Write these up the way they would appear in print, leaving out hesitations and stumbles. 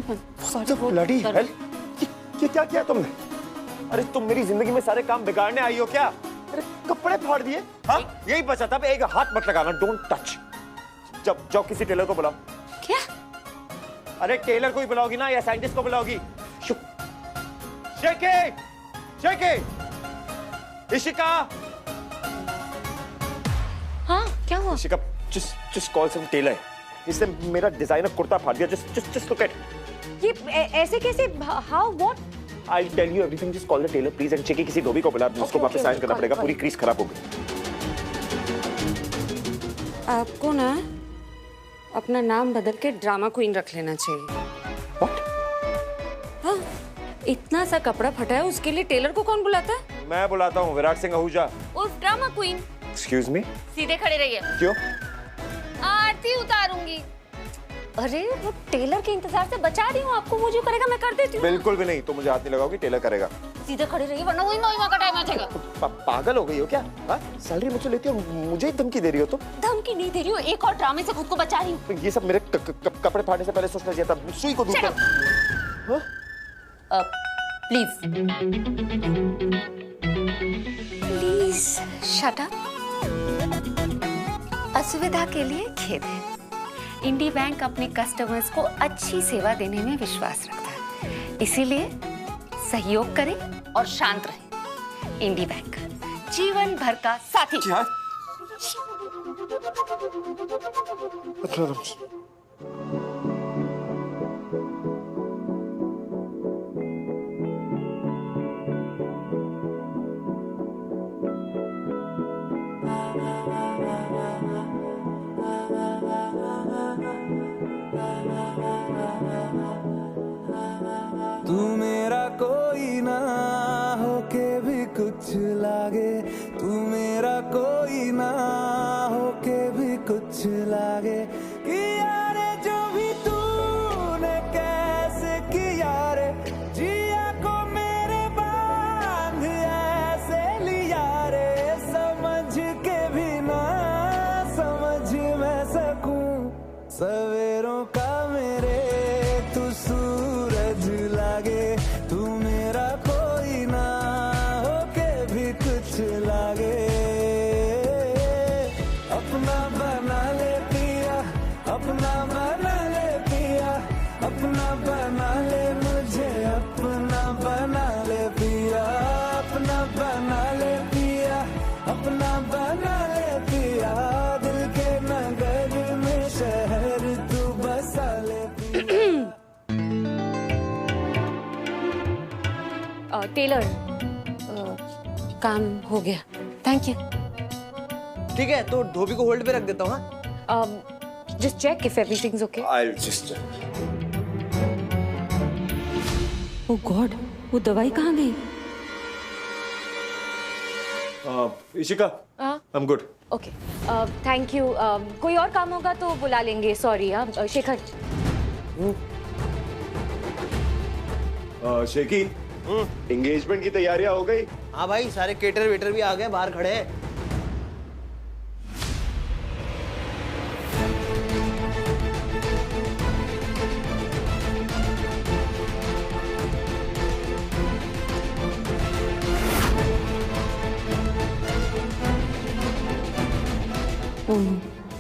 Bloody hell, ये क्या किया तुमने? अरे तुम मेरी जिंदगी में सारे काम बिगाड़ने आई हो क्या? अरे कपड़े फाड़ दिए। हाँ यही बचा था, एक हाथ मत लगाना, डोंट टच। जब जाओ किसी टेलर को बुलाओ। क्या? अरे टेलर को ही बुलाओगी ना या साइंटिस्ट को बुलाओगी? शेके, शेके, इशिका। हाँ क्या हुआ? Ishika, just call some tailor। इसने मेरा डिजाइनर कुर्ता फाड़ दिया। Just look at। ये ऐसे कैसे? How? What? I'll tell you everything। Just call the tailor please and शेके किसी धोबी को बुला, उसको वापस साइन करना पड़ेगा, पूरी क्रीज खराब हो गई। आपको ना अपना नाम बदल के ड्रामा क्वीन रख लेना चाहिए। What? हाँ, इतना सा कपड़ा फटा है, उसके लिए टेलर को कौन बुलाता है? मैं बुलाता हूँ, विराट सिंह आहूजा। उर्फ ड्रामा क्वीन। Excuse me? सीधे खड़े रहिए। क्यों? आरती उतारूंगी। अरे वो टेलर के इंतजार से बचा रही हूँ आपको, वो जो करेगा मैं कर देती हूँ। बिल्कुल भी नहीं, तुम मुझे हाथ नहीं लगाओगी, टेलर करेगा। सीधे खड़े रहिए वरना वही का टाइम आ जाएगा। पागल हो गई हो क्या? हाँ? सैलरी मुझसे लेती हो, मुझे धमकी दे रही हो तुम? धमकी नहीं दे रही हूँ, एक और ड्रामे से खुद को बचा रही हूँ। ये सब मेरे कपड़े फाड़ने से पहले सोचना चाहिए था। सुई को दूर कर। Please shut up. असुविधा के लिए खेद है। इंडी बैंक अपने कस्टमर्स को अच्छी सेवा देने में विश्वास रखता है, इसीलिए सहयोग करें और शांत रहें। इंडी बैंक जीवन भर का साथी। तू मेरा कोई ना होके भी कुछ लागे, तू मेरा कोई ना होके भी कुछ लागे। किया रे जो भी तूने कैसे किया रे, जिया को मेरे बांध ऐसे लिया रे, समझ के भी ना समझ मैं सकूं सवेरों का मेरे तू सूरज लागे, तू मेरा कोई ना होके भी कुछ लागे। अपना बना ले पिया, अपना बना ले पिया, अपना बना ले मुझे, अपना बना ले पिया, अपना बना ले पिया, अपना बना ले पिया, दिल के नगर में शहर तू बसा ले पिया। टेलर काम हो गया, थैंक यू। ठीक है तो धोबी को होल्ड पे रख देता हूँ। Just check if everything's okay. I'll just check। Oh god, वो दवाई कहाँ गई? Ishika, I'm good। Okay thank you. कोई और काम होगा तो बुला लेंगे, सॉरी। शेखर। शेकी, एंगेजमेंट की तैयारियां हो गई? हाँ भाई, सारे केटर वेटर भी आ गए, बाहर खड़े हैं।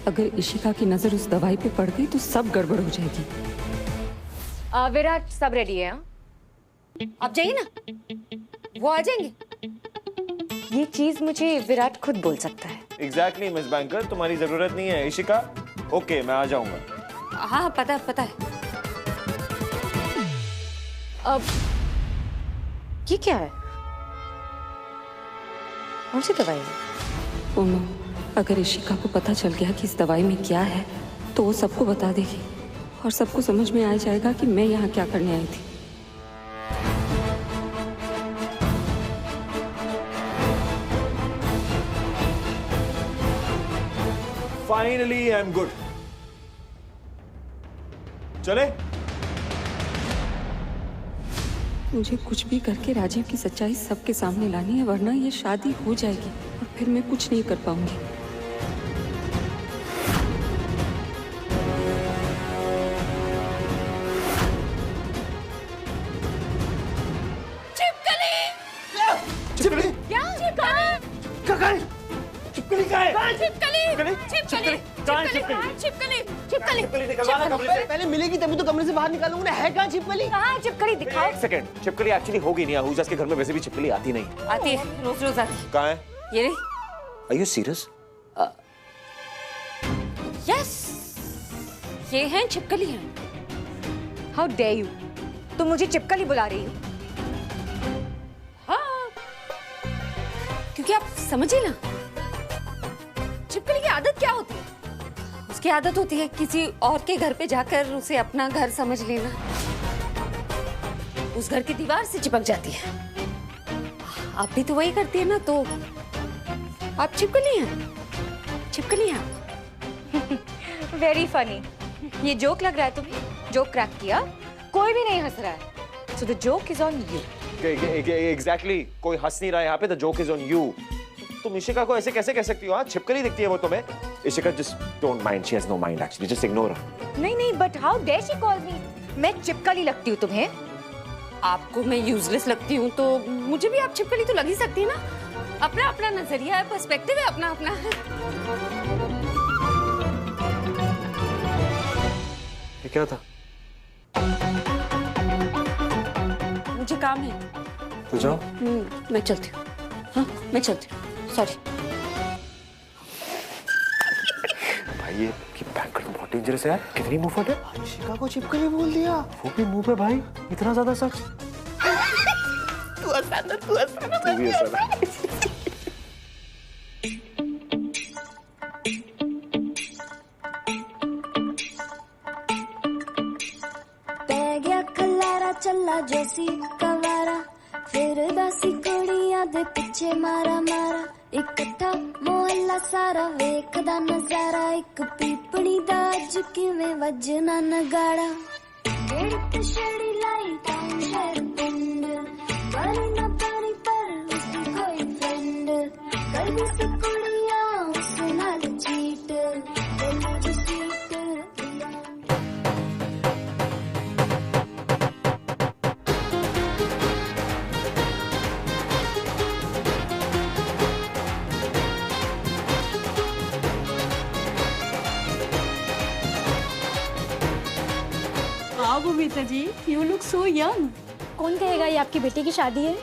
अगर इशिका की नजर उस दवाई पे पड़ गई तो सब गड़बड़ हो जाएगी। विराट सब रेडी है? आप जाइए ना, वो आ जाएंगे। ये चीज मुझे विराट खुद बोल सकता है। एग्जैक्टली मिस बैंकर, तुम्हारी जरूरत नहीं है। इशिका, ओके मैं आ जाऊंगा। हाँ पता है। अब ये क्या है? कौन सी दवाई है? अगर इशिका को पता चल गया कि इस दवाई में क्या है तो वो सबको बता देगी और सबको समझ में आ जाएगा कि मैं यहाँ क्या करने आई थी। Finally I am good. चले? मुझे कुछ भी करके राजीव की सच्चाई सबके सामने लानी है, वरना ये शादी हो जाएगी और फिर मैं कुछ नहीं कर पाऊंगी। पहले मिलेगी तभी तो कमरे से बाहर निकालूंगा ना। है कहाँ छिपकली? कहाँ छिपकली दिखाओ। एक सेकंड, छिपकली एक्चुअली होगी नहीं। आहूजा के घर में वैसे भी छिपकली आती नहीं। आती है, रोज रोज आती है। कहाँ है? ये रही। Are you serious? यस, ये हैं छिपकली हैं। हाउ डेयर यू, तुम मुझे चिपकली बुला रही हो? हाँ, क्योंकि आप समझिए ना, छिपकली की आदत क्या होती है? उसकी आदत होती है किसी और के घर पे जाकर उसे अपना घर समझ लेना। उस घर की दीवार से चिपक जाती है। आप भी तो वही करती है ना, तो आप छिपकली हैं, छिपकली हैं। Very funny. ये जोक लग रहा है तुम्हें? जोक क्रैक किया? कोई भी नहीं हंस रहा है। So the joke is on you. Exactly. कोई हंस नहीं रहा है यहाँ पे। The joke is on you. तुम इशिका को ऐसे कैसे कह सकती हो? हाँ, छिपकली दिखती है वो तुम्हें। Ishika just don't mind. She has no mind actually. Just ignore her. नहीं नहीं, but how dare she call me? मैं चिपकली लगती हूँ तुम्हें? आपको मैं यूजलेस लगती हूँ तो मुझे भी आप छिपकली तो लग ही सकती है ना। अपना अपना नजरिया है, पर्सपेक्टिव है अपना अपना। ये क्या था? मुझे काम है तो जाओ। मैं चलती हूँ। हाँ, मैं चलती हूँ। सॉरी भाई, ये बैंकर बहुत डेंजरस है यार। कितनी मुफ्त है। इशिका को छिपकली बोल दिया। वो भी मुंह पे भाई, इतना ज्यादा सच। तू आसान है, तू आसान है। तू भी ऐसा है। चला जोसी कवारा फिर दासी कुड़ियां दे पीछे मारा मारा इकट्ठा मोहल्ला सारा वेखदा नजारा एक पीपड़ी दा अज किवें वजना नगाड़ा केड़ी छड़ी लाई टाउन शहर पिंड पानी ना पानी पर उसकी कोई फ्रेंड कर दी सी कुड़ियां उस नाल चीट दिल जो सीट भूमिका जी, you look so young. कौन कहेगा ये आपकी बेटी की शादी है?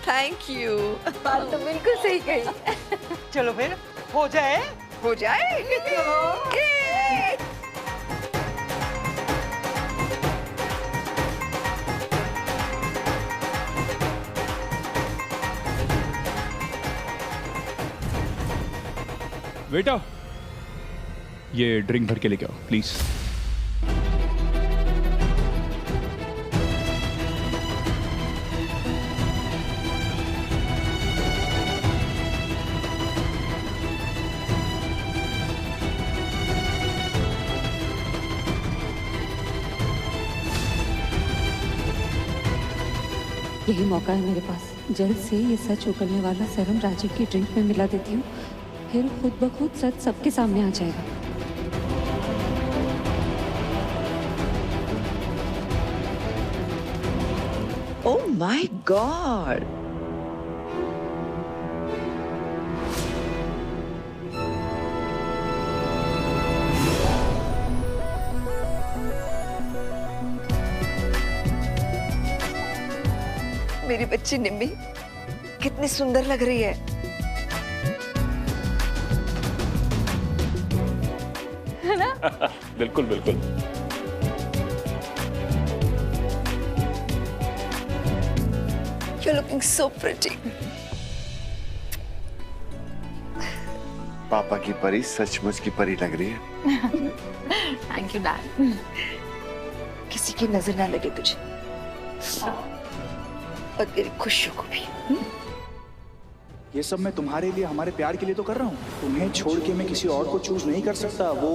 Thank you. बात तो बिल्कुल सही कही। चलो फिर हो जाए। हो जाए। बेटा, ये ड्रिंक भर के लेके आओ प्लीज। यही मौका है मेरे पास। जल्द से ये सच उगलने वाला सेरम राजीव की ड्रिंक में मिला देती हूँ, फिर खुद ब खुद सच सबके सामने आ जाएगा। Oh my God. मेरी बच्ची निम्मी कितनी सुंदर लग रही है। है ना? बिल्कुल बिल्कुल। You're looking so pretty. पापा की परी सचमुच की परी लग रही है। Thank you dad. किसी की नजर ना लगे तुझे और तेरी खुशियों को भी। ये सब मैं तुम्हारे लिए, हमारे प्यार के लिए तो कर रहा हूँ। तुम्हें छोड़ के मैं किसी और को चूज नहीं कर सकता। वो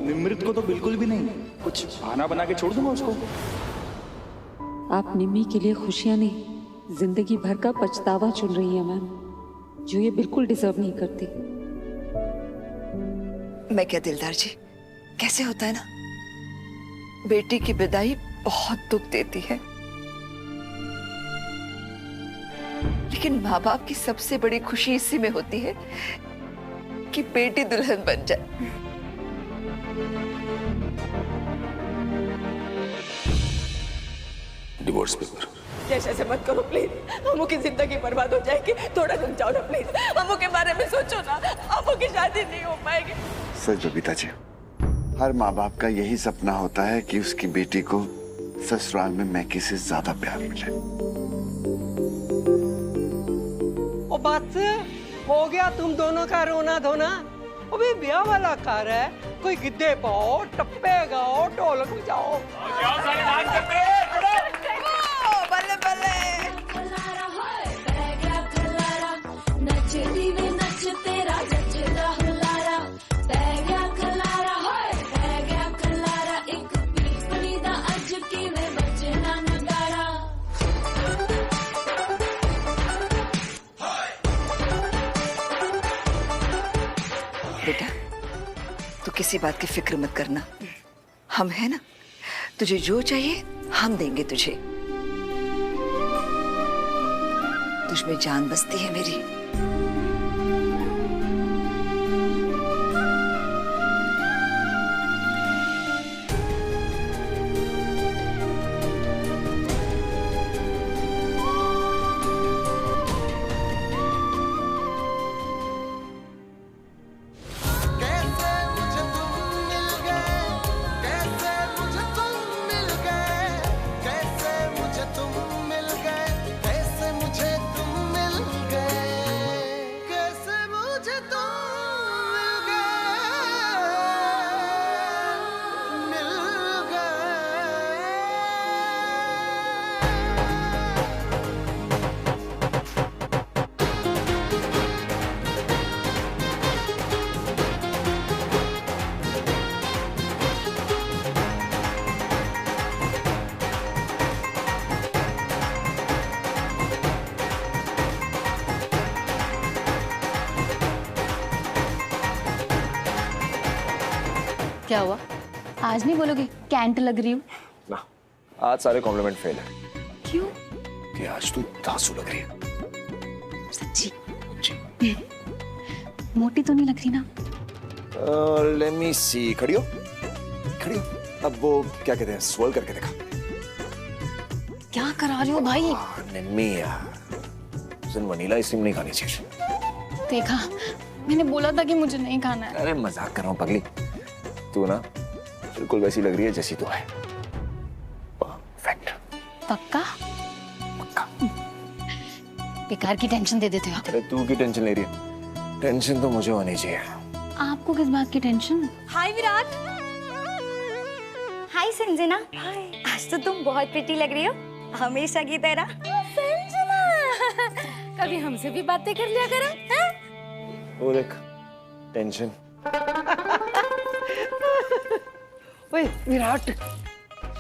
निमृत को तो बिल्कुल भी नहीं। कुछ बहाना बना के छोड़ दूंगा उसको। आप निम्मी के लिए खुशियां नहीं, जिंदगी भर का पछतावा चुन रही है मैम, जो ये बिल्कुल डिजर्व नहीं करती। मैं क्या दिलदार जी, कैसे होता है ना, बेटी की विदाई बहुत दुख देती है, लेकिन माँ बाप की सबसे बड़ी खुशी इसी में होती है की बेटी दुल्हन बन जाए। Divorce paper. जैसे ऐसे मत करो प्लीज, अम्मू की जिंदगी बर्बाद हो जाएगी। थोड़ा समझाओ ना प्लीज, अम्मू के बारे में सोचो ना, अम्मू की शादी नहीं हो पाएगी। सच बबीता जी, हर माँ बाप का यही सपना होता है कि उसकी बेटी को ससुराल में मैकी से ज्यादा प्यार मिले। ओ बस हो गया तुम दोनों का रोना धोना। अभी ब्याह वाला कार है, कोई गिद्दे पाओ, टप्पे गाओ, ढोलक बजाओ। बल्ले बल्ले। बेटा, तू किसी बात की फिक्र मत करना, हम है ना। तुझे जो चाहिए हम देंगे तुझे। तुझमें जान बसती है मेरी। क्या हुआ? आज नहीं बोलोगे कैंट लग रही हूँ? ना, आज सारे कॉम्प्लीमेंट फेल है। क्यों? कि आज तू धांसू लग रही है। सच्ची? मोटी तो नहीं लग रही ना? लेट मी सी। खड़ी हो, खड़ी हो। अब वो क्या कहते हैं, स्वर्ल करके देखा। क्या करा रही हो भाई? निम्मी यार, उस दिन वनीला आइसक्रीम नहीं खानी चाहिए। देखा, मैंने बोला था कि मुझे नहीं खाना है। अरे मजाक कर रहा हूँ पगली। तू ना बिल्कुल वैसी लग रही है जैसी तू है। परफेक्ट। पक्का? पक्का। बेकार की टेंशन दे देते हो। अरे तू की टेंशन ले रही है? टेंशन तो मुझे होनी चाहिए। आपको किस बात की टेंशन? हाय विराट। हाय संजना। हाय। आज तो तुम बहुत प्रिटी लग रही हो, हमेशा की तरह। संजना, कभी हमसे भी बातें कर लिया करो। वो देख, टेंशन। ओए विराट,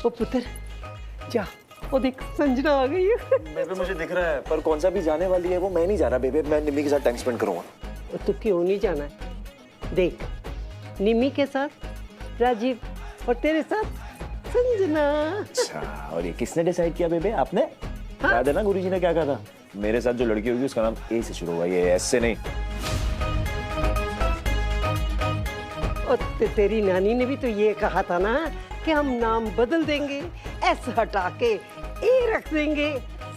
ओ पुत्र, जा, वो देख संजना आ गई है। बेबे मुझे दिख रहा है, पर कौन सा भी जाने वाली है वो मैं नहीं जा रहा बेबे। मैं निम्मी के साथ टाइम स्पेंड करूंगा। तू क्यों नहीं जाना है? देख, निम्मी के साथ राजीव और तेरे साथ संजना। अच्छा, और ये किसने डिसाइड किया बेबे? आपने? हाँ? याद है ना गुरुजी ने क्या कहा था? मेरे साथ जो लड़की होगी उसका नाम ए से शुरू होगा, ये एस से नहीं। और तेरी नानी ने भी तो ये कहा था ना कि हम नाम बदल देंगे, एस हटा के ए रख देंगे,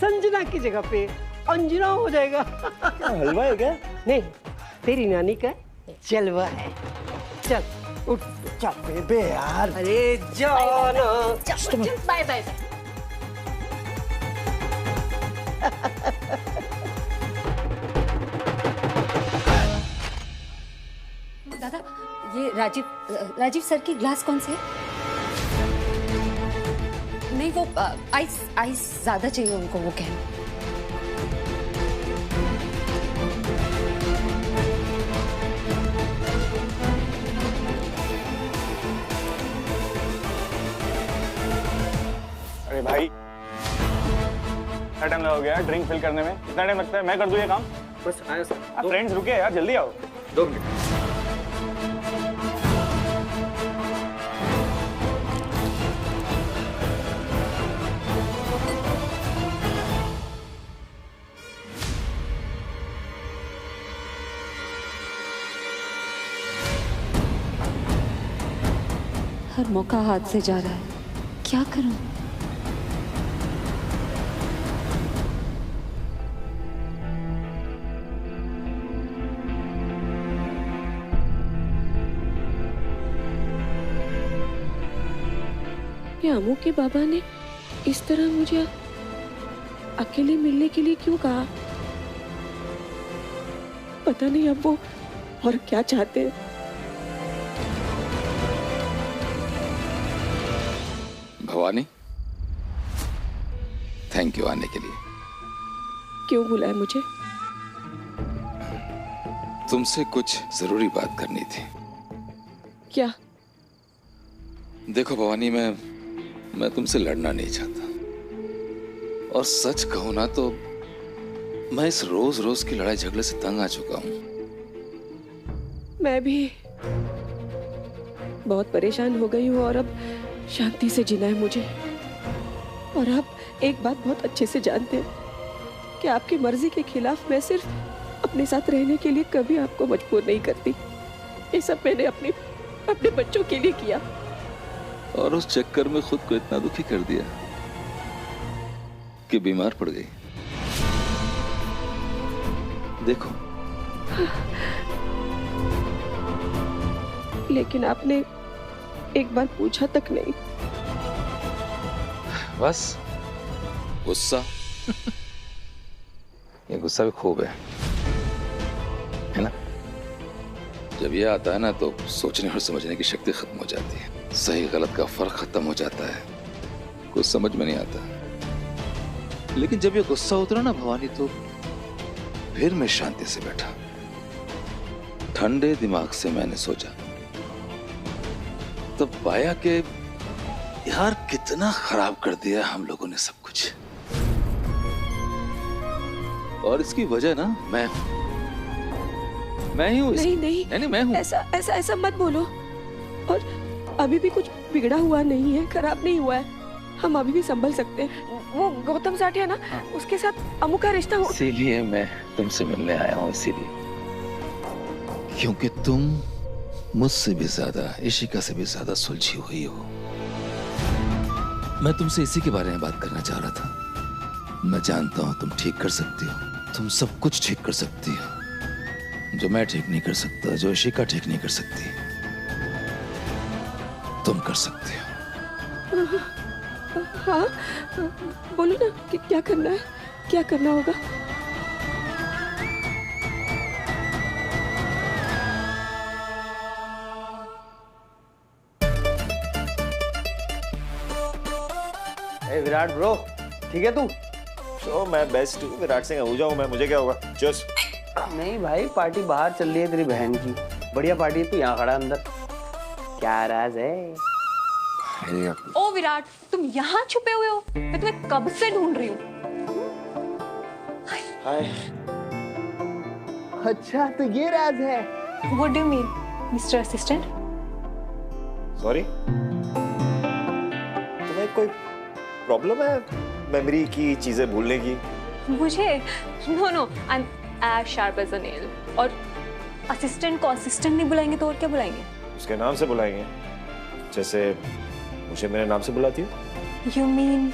संजना की जगह पे अंजना हो जाएगा। क्या हलवा है क्या? नहीं, तेरी नानी का जलवा है। चल उठ, चल बेबे यार। अरे जाना। Bye bye. दादा, ये राजीव सर की ग्लास कौन से है? नहीं, वो आइस ज्यादा चाहिए उनको, वो कह। अरे भाई, कितना टाइम लग गया ड्रिंक फिल करने में? कितना टाइम लगता है? मैं कर दूं ये काम? बस आया सर। फ्रेंड्स रुके यार, जल्दी आओ। 2 मिनट। हर मौका हाथ से जा रहा है, क्या करूं? ये अमू के बाबा ने इस तरह मुझे अकेले मिलने के लिए क्यों कहा? पता नहीं अब वो और क्या चाहते हैं। भवानी, थैंक यू आने के लिए। क्यों बुलाया मुझे? तुमसे कुछ जरूरी बात करनी थी। क्या? देखो भवानी, मैं तुमसे लड़ना नहीं चाहता, और सच कहूं ना तो मैं इस रोज रोज की लड़ाई झगड़े से तंग आ चुका हूं। मैं भी बहुत परेशान हो गई हूँ और अब शांति से जीना है मुझे। और आप एक बात बहुत अच्छे से जानते हैं कि आपकी मर्जी के खिलाफ मैं सिर्फ अपने साथ रहने के लिए कभी आपको मजबूर नहीं करती। ये सब मैंने अपने बच्चों के लिए किया, और उस चक्कर में खुद को इतना दुखी कर दिया कि बीमार पड़ गई। देखो, लेकिन आपने एक बार पूछा तक नहीं। बस गुस्सा। ये गुस्सा भी खूब है ना? जब ये आता है ना तो सोचने और समझने की शक्ति खत्म हो जाती है, सही गलत का फर्क खत्म हो जाता है, कुछ समझ में नहीं आता। लेकिन जब ये गुस्सा उतरा ना भवानी, तो फिर मैं शांति से बैठा, ठंडे दिमाग से मैंने सोचा, तो पाया कि यार कितना खराब कर दिया हम लोगों ने सब कुछ। और इसकी वजह ना मैं ही हूँ। नहीं, मैं हूँ। ऐसा मत बोलो। और अभी भी कुछ बिगड़ा हुआ नहीं है, खराब नहीं हुआ है। हम अभी भी संभल सकते हैं। वो गौतम साठिया ना, उसके साथ अमू का रिश्ता हो। इसीलिए मैं तुमसे मिलने आया हूँ, इसीलिए, क्योंकि तुम मुझसे भी ज्यादा, इशिका से भी ज्यादा सुलझी हुई हो। मैं तुमसे इसी के बारे में बात करना चाह रहा था। मैं जानता हूँ तुम ठीक कर सकती हो, तुम सब कुछ ठीक कर सकती हो, जो मैं ठीक नहीं कर सकता, जो इशिका ठीक नहीं कर सकती, तुम कर सकती हो। हाँ, बोलो ना कि क्या करना है, क्या करना होगा। विराट ब्रो, ठीक है तू? तो मैं बेस्ट हूँ, विराट सिंह हो जाऊँ मैं, मुझे क्या होगा? चीयर्स। नहीं भाई, पार्टी बाहर चल रही है तेरी बहन की, बढ़िया पार्टी है, तू यहाँ खड़ा अंदर। क्या राज है? ओ विराट, तुम यहाँ छुपे हुए हो? मैं तुम्हें कब से ढूंढ रही हूँ। हाय। अच्छा, तो ये राज है। What do you mean, Mr. Assistant? Sorry, तुम्हें कोई प्रॉब्लम है मेमोरी की, चीजें भूलने की? मुझे? No, I am as sharp as a nail. और असिस्टेंट को असिस्टेंट नहीं बुलाएंगे तो और क्या बुलाएंगे? उसके नाम से बुलाएंगे, जैसे मुझे मेरे नाम से बुलाती हो। You mean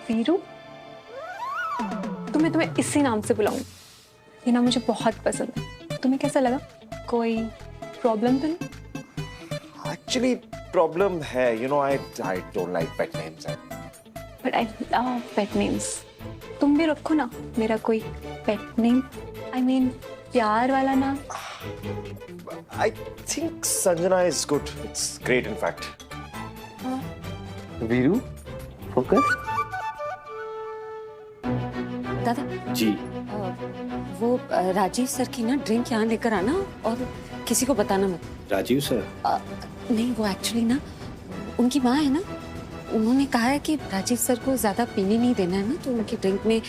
Veeru? तुम्हें इसी नाम से बुलाऊं? ये नाम मुझे बहुत पसंद है। तुम्हें कैसा लगा? कोई प्रॉब्लम तो नहीं? Actually, प्रॉब्लम है, you know, I don't like pet names. But I love pet names. तुम भी रखो ना मेरा कोई पेट नेम, I mean प्यार वाला नाम। I think Sanjana is good. It's great, in fact. Veeru, focus. दादा जी, वो राजीव सर की ना ड्रिंक यहाँ लेकर आना और किसी को बताना मत। राजीव सर? नहीं, वो एक्चुअली ना उनकी माँ है ना, उन्होंने कहा है कि राजीव सर को ज्यादा पीने नहीं देना है ना, तो उनकी ड्रिंक में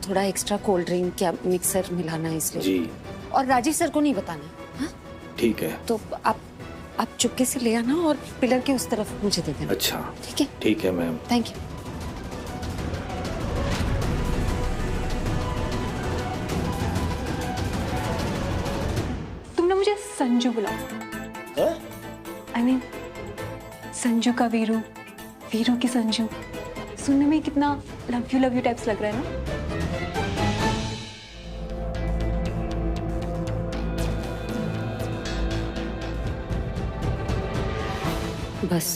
थोड़ा एक्स्ट्रा कोल्ड ड्रिंक या मिक्सर मिलाना है इसलिए। जी। और राजीव सर को नहीं बताना। हाँ? ठीक है। तो आप चुपके से ले आना और पिलर के उस तरफ मुझे दे देना। अच्छा, ठीक है? ठीक है मैम। Thank you. तुमने मुझे संजू बुलाया। I mean संजू का वीरू, वीरू की संजू, सुनने में कितना लव यू टाइप्स लग रहा है ना। बस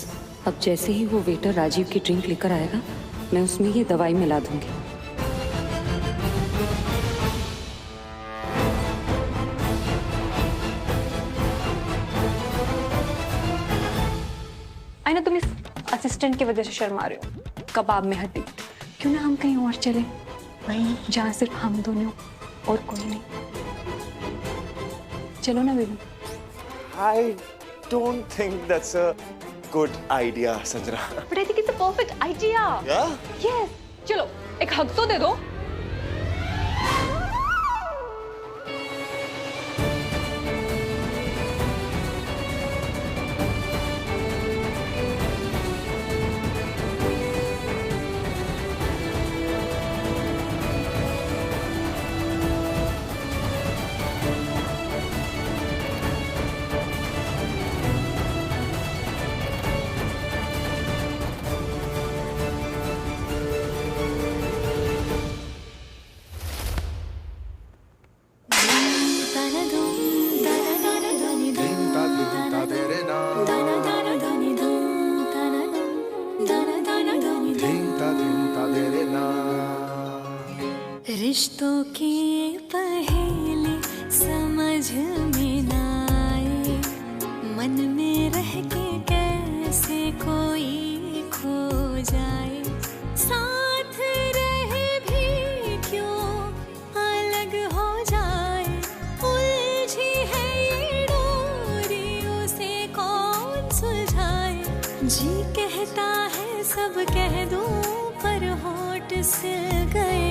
अब जैसे ही वो वेटर राजीव की ड्रिंक लेकर आएगा, मैं उसमें ये दवाई मिला दूंगी। आई ना तुम इस असिस्टेंट की वजह से शर्मा रहे हो। कबाब में हड्डी, क्यों ना हम कहीं और चले, वहीं जहाँ सिर्फ हम दोनों और कोई नहीं। चलो ना baby. I don't think that's a good idea, Sanjana. But I think it's a perfect idea. Yeah? Yes. चलो एक हग तो दे दो। रिश्तों की पहेली समझ में ना आए, मन में रह के कैसे कोई खो जाए, साथ रहे भी क्यों अलग हो जाए, उलझी है ये डोरी उसे कौन सुलझाए, जी कहता है सब कह दूं पर होठ सिल गए।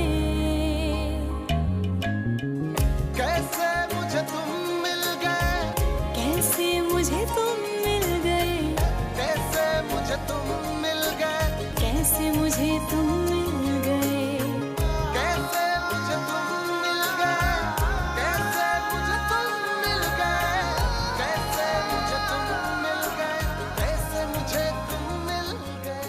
कैसे मुझे तुम मिल गए, कैसे मुझे तुम मिल गए, कैसे मुझे तुम मिल गए, कैसे मुझे तुम मिल गए, कैसे मुझे तुम मिल गए, कैसे मुझे तुम मिल गए, कैसे मुझे तुम मिल गए, कैसे मुझे तुम मिल गए।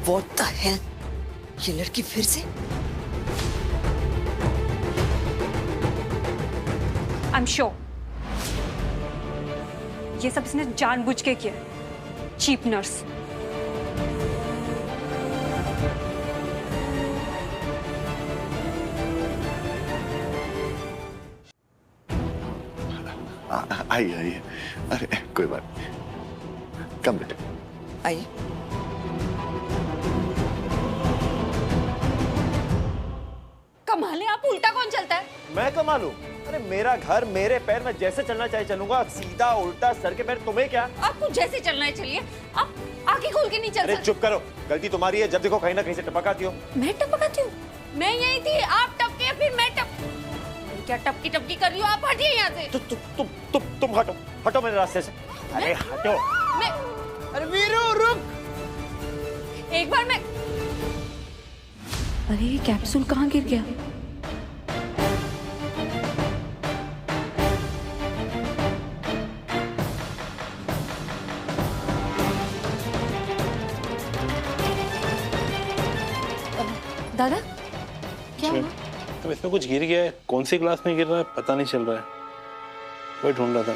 What the hell? ये लड़की फिर से? I'm sure ये सब इसने जानबूझ के किया। Cheap nurse. आइए आइए, अरे कोई बात नहीं, कम बेटे आइए। कमाल है, आप उल्टा कौन चलता है? मैं कमाल हूँ? अरे मेरा घर मेरे पैर, मैं जैसे चलना चाहे चलूंगा, सीधा उल्टा सर के पैर, तुम्हें क्या? आपको जैसे चलना है चलिए, आप आगे खोल के नहीं चल अरे सकते। चुप करो, गलती तुम्हारी है, जब देखो कहीं ना कहीं से टपकाती हो। मैं टपकाती हूँ? मैं यही थी, आप टपके फिर मैं क्या टपकी टपकी कर रही हूँ? आप हटिए यहाँ से। तुम हटो, हटो मेरे रास्ते से। अरे हटो। मैं अरे वीरू रुक। एक बार मैं, अरे ये कैप्सूल कहाँ गिर गया? दादा क्या हुआ? अब इसमें कुछ गिर गया है, कौन सी क्लास में गिर रहा है पता नहीं चल रहा है, वही ढूंढ रहा था।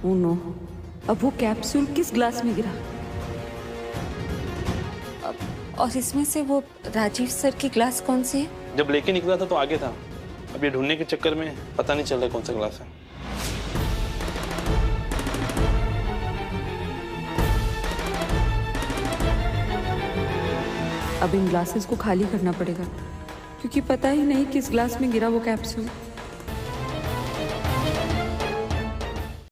ओह नो, अब वो कैप्सूल किस ग्लास में गिरा? और इसमें से वो राजीव सर की ग्लास कौन सी है? जब लेके निकला था तो आगे था, अब ये ढूंढने के चक्कर में पता नहीं चल रहा कौन सा ग्लास है। अब इन ग्लासेस को खाली करना पड़ेगा, क्योंकि पता ही नहीं किस ग्लास में गिरा वो कैप्सूल।